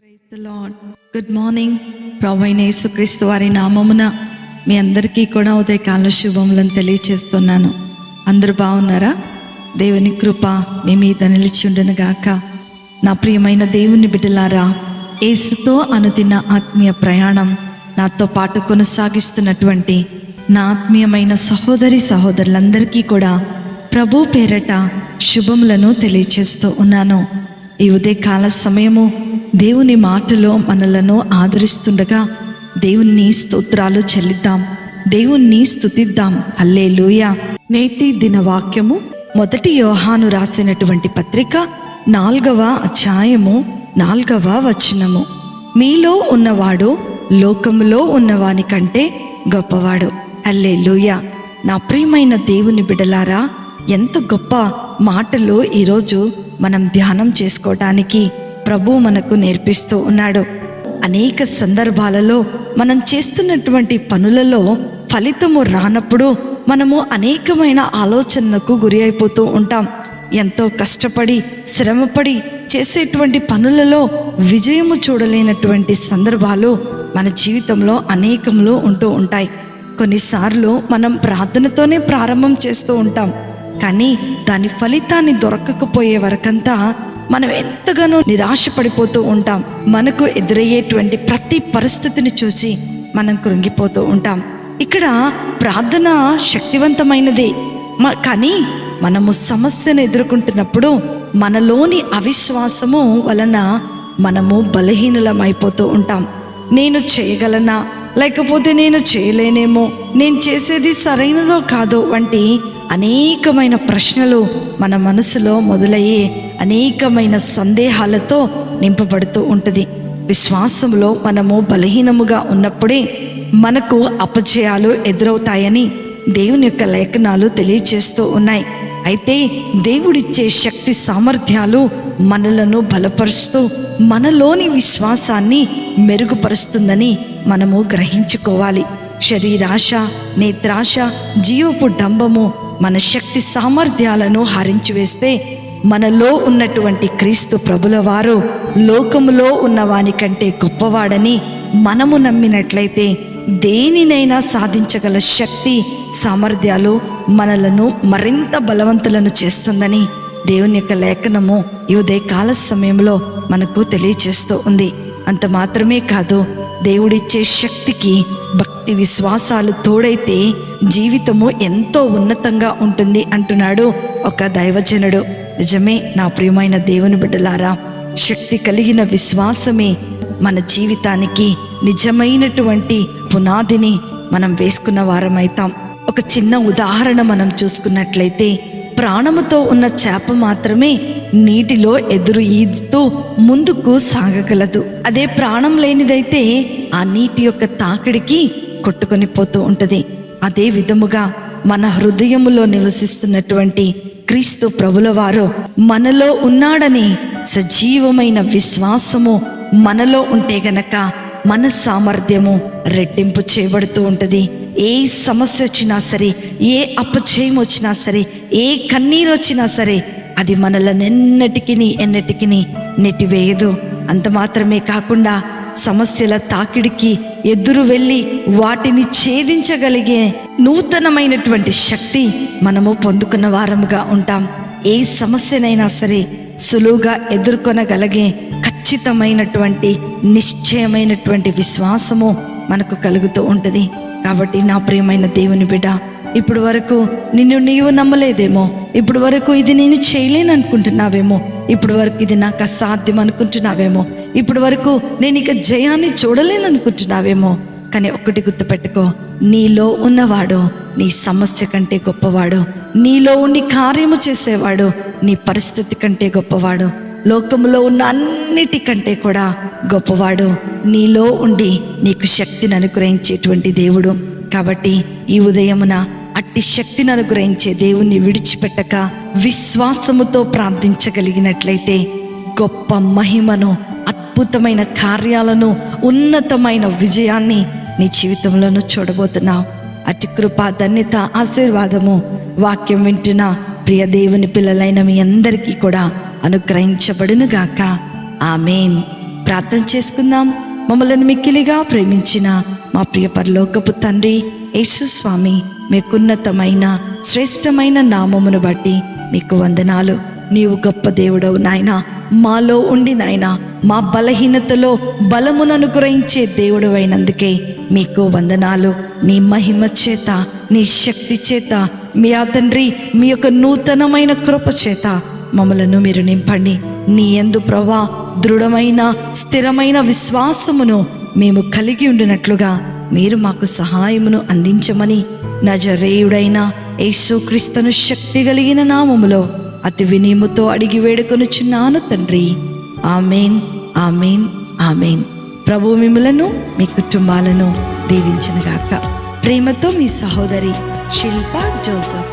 Praise the lord. Good morning. ప్రభువైన యేసుక్రీస్తు వారి నామమున మీ అందరికీ కూడా ఉదయకాల శుభములను తెలియచేస్తున్నాను. అందరూ బాగున్నారా? దేవుని కృప మీ మీద నిలిచి ఉండును గాక. నా ప్రియమైన దేవుని బిడ్డలారా, యేసుతో అనుదిన ఆత్మీయ ప్రయాణం నాతో పాటు కొనసాగిస్తున్నటువంటి నా ఆత్మీయమైన సహోదరి సహోదరులందరికీ కూడా ప్రభు పేరట శుభములను తెలియచేస్తూ ఉన్నాను. ఈ ఉదయకాల సమయము దేవుని మాటలో మనలను ఆదరిస్తుండగా దేవుని స్తోత్రాలు చెల్లిద్దాం, దేవుణ్ణి స్తుతిద్దాం. హల్లెలూయా. నేటి దిన వాక్యము 1 యోహాను రాసినటువంటి పత్రిక 4వ అధ్యాయము 4వ వచనము. మీలో ఉన్నవాడు లోకములో ఉన్నవాని కంటే గొప్పవాడు. హల్లెలూయా. నా ప్రియమైన దేవుని బిడ్డలారా, ఎంత గొప్ప మాటలు ఈరోజు మనం ధ్యానం చేసుకోవడానికి ప్రభు మనకు నేర్పిస్తూ ఉన్నాడు. అనేక సందర్భాలలో మనం చేస్తున్నటువంటి పనులలో ఫలితము రానప్పుడు మనము అనేకమైన ఆలోచనలకు గురి అయిపోతూ ఉంటాం. ఎంతో కష్టపడి శ్రమపడి చేసేటువంటి పనులలో విజయము చూడలేనటువంటి సందర్భాలు మన జీవితంలో అనేకములు ఉంటూ ఉంటాయి. కొన్నిసార్లు మనం ప్రార్థనతోనే ప్రారంభం చేస్తూ ఉంటాం, కానీ దాని ఫలితాన్ని దొరకకపోయే వరకంతా మనం ఎంతగానో నిరాశపడిపోతూ ఉంటాం. మనకు ఎదురయ్యేటువంటి ప్రతి పరిస్థితిని చూసి మనం కృంగిపోతూ ఉంటాం. ఇక్కడ ప్రార్థన శక్తివంతమైనదే, కానీ మనము సమస్యను ఎదుర్కొంటున్నప్పుడు మనలోని అవిశ్వాసము వలన మనము బలహీనులమైపోతూ ఉంటాం. నేను చేయగలనా, లేకపోతే నేను చేయలేనేమో, నేను చేసేది సరైనదో కాదో వంటి అనేకమైన ప్రశ్నలు మన మనసులో మొదలయ్యే అనేకమైన సందేహాలతో నింపబడుతూ ఉంటుంది. విశ్వాసంలో మనము బలహీనముగా ఉన్నప్పుడే మనకు అపజయాలు ఎదురవుతాయని దేవుని యొక్క లేఖనాలు తెలియచేస్తూ ఉన్నాయి. అయితే దేవుడిచ్చే శక్తి సామర్థ్యాలు మనలను బలపరుస్తూ మనలోని విశ్వాసాన్ని మెరుగుపరుస్తుందని మనము గ్రహించుకోవాలి. శరీరాశ, నేత్రాశ, జీవపు డంబము మన శక్తి సామర్థ్యాలను హరించివేస్తే మనలో ఉన్నటువంటి క్రీస్తు ప్రభుల వారు లోకములో ఉన్నవాని కంటే గొప్పవాడని మనము నమ్మినట్లయితే దేనినైనా సాధించగల శక్తి సామర్థ్యాలు మనలను మరింత బలవంతులను చేస్తుందని దేవుని యొక్క లేఖనము ఈ ఉదయకాల సమయంలో మనకు తెలియచేస్తూ ఉంది. అంత మాత్రమే కాదు, దేవుడిచ్చే శక్తికి భక్తి విశ్వాసాలు తోడైతే జీవితము ఎంతో ఉన్నతంగా ఉంటుంది అంటున్నాడు ఒక దైవజనుడు. నిజమే నా ప్రియమైన దేవుని బిడ్డలారా, శక్తి కలిగిన విశ్వాసమే మన జీవితానికి నిజమైనటువంటి పునాదిని మనం వేసుకున్న వారమైతాం. ఒక చిన్న ఉదాహరణ మనం చూసుకున్నట్లయితే, ప్రాణముతో ఉన్న చేప మాత్రమే నీటిలో ఎదురు ఈదుతూ ముందుకు సాగగలదు. అదే ప్రాణం లేనిదైతే ఆ నీటి యొక్క తాకిడికి కొట్టుకొని పోతూ ఉంటుంది. అదే విధముగా మన హృదయములో నివసిస్తున్నటువంటి క్రీస్తు ప్రభుల వారు మనలో ఉన్నాడని సజీవమైన విశ్వాసము మనలో ఉంటే గనక మన సామర్థ్యము రెట్టింపు చేయబడుతూ ఉంటుంది. ఏ సమస్య వచ్చినా సరే, ఏ అపజయం వచ్చినా సరే, ఏ కన్నీరు వచ్చినా సరే, అది మనలను ఎన్నటికి నెట్టివేయదు. అంత మాత్రమే కాకుండా సమస్యల తాకిడికి ఎదురు వెళ్ళి వాటిని ఛేదించగలిగే నూతనమైనటువంటి శక్తి మనము పొందుకున్న వారముగా ఉంటాం. ఏ సమస్యనైనా సరే సులువుగా ఎదుర్కొనగలిగే ఖచ్చితమైనటువంటి నిశ్చయమైనటువంటి విశ్వాసము మనకు కలుగుతూ ఉంటుంది. కాబట్టి నా ప్రియమైన దేవుని బిడ్డ, ఇప్పుడు వరకు నీవు నమ్మలేదేమో, ఇప్పుడు వరకు ఇది నేను చేయలేను అనుకుంటున్నావేమో, ఇప్పుడు వరకు ఇది నాకు అసాధ్యం అనుకుంటున్నావేమో, ఇప్పుడు వరకు నేను ఇక జయాన్ని చూడలేను అనుకుంటున్నావేమో. కానీ ఒక్కటి గుర్తుపెట్టుకో, నీలో ఉన్నవాడు నీ సమస్య కంటే గొప్పవాడు. నీలో ఉండి కార్యము చేసేవాడు నీ పరిస్థితి కంటే గొప్పవాడు. లోకంలో ఉన్న అన్నిటికంటే కూడా గొప్పవాడు నీలో ఉండి నీకు శక్తిని అనుగ్రహించేటువంటి దేవుడు. కాబట్టి ఈ ఉదయమున అట్టి శక్తిని అనుగ్రహించే దేవుణ్ణి విడిచిపెట్టక విశ్వాసముతో ప్రార్థించగలిగినట్లయితే గొప్ప మహిమను, అద్భుతమైన కార్యాలను, ఉన్నతమైన విజయాన్ని నీ జీవితంలోనూ చూడబోతున్నావు. అట్టి కృప, ధన్యత, ఆశీర్వాదము వాక్యం వింటున్న ప్రియ దేవుని పిల్లలైన మీ అందరికీ కూడా అనుగ్రహించబడునుగాక. ఆమేన్. ప్రార్థన చేసుకుందాం. మమ్మలను మిక్కిలిగా ప్రేమించిన మా ప్రియ పరలోకపు తండ్రి యేసు స్వామి, మీకున్నతమైన శ్రేష్టమైన నామమును బట్టి మీకు వందనాలు. నీవు గొప్ప దేవుడవు నాయనా. మాలో ఉండి నాయనా మా బలహీనతలో బలమును అనుగ్రహించే దేవుడు అయినందుకే మీకు వందనాలు. నీ మహిమ చేత, నీ శక్తి చేత, మీ తండ్రి మీ యొక్క నూతనమైన కృప చేత మమ్మలను మీరు నింపండి. నీ యందు ప్రభువా దృఢమైన స్థిరమైన విశ్వాసమును మేము కలిగి ఉండినట్లుగా మీరు మాకు సహాయమును అందించమని నజరేయుడైన యేసుక్రీస్తును శక్తి కలిగిన నామములో అతి వినయముతో అడిగి వేడుకొనుచున్నాను తండ్రి. ఆమేన్, ఆమేన్, ఆమేన్. ప్రభు మిమ్ములను మీ కుటుంబాలను దీవించునుగాక. ప్రేమతో మీ సహోదరి శిల్పా జోసెఫ్.